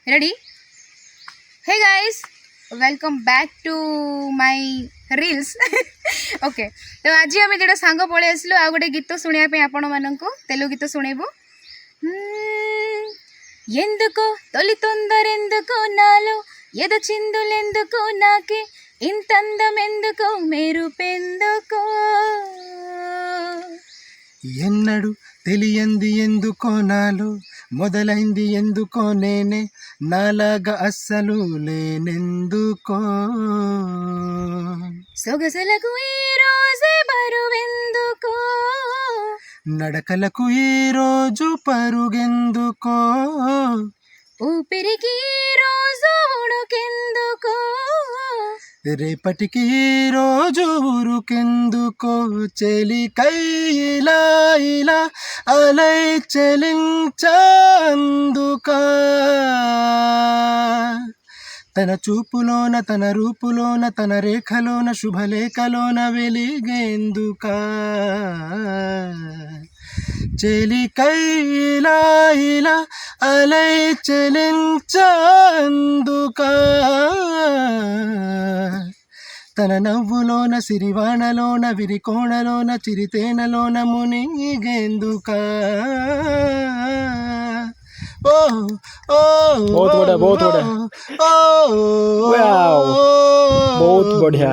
Ready? Hey guys, welcome back to my reels. Okay, तो आज आम जो सांग पलि आसलु आ गोटे गीत शुणापी आपण मानक तेलुगु गीत शुणेबू. ఎందుకో తొలి తొందరెందుకో నాలో ఎద చిందులెందుకో నాకే ఇంతందమెందుకో మెరుపెందుకో ఎన్నడు తెలియంది ఎందుకో నాలో మొదలైంది ఎందుకో నేనే నాలాగా అస్సలు లేనెందుకో సొగసలకు ఈ రోజే బరువెందుకో నడకలకు ఈ రోజు పరుగెందుకో ఊపిరికి ఈ రోజు ఉడుకెందుకో రేపటికి ఈ రోజు ఉరుకెందుకో చెలికై ఇలా ఇలా అలై చెలించందుకా తన చూపులోన తన రూపులోన తన రేఖలోన శుభలేఖలోన వెలిగేందుకా చెలికై ఇలా ఇలా అలై చెలించందుకా తన నవ్వులోన సిరివాణలోన విరికోణలోన చిరితేనలోన మునిగేందుకా. ఓ ఓ बहुत बढ़िया, बहुत बढ़िया. ओ वाओ, बहुत बढ़िया.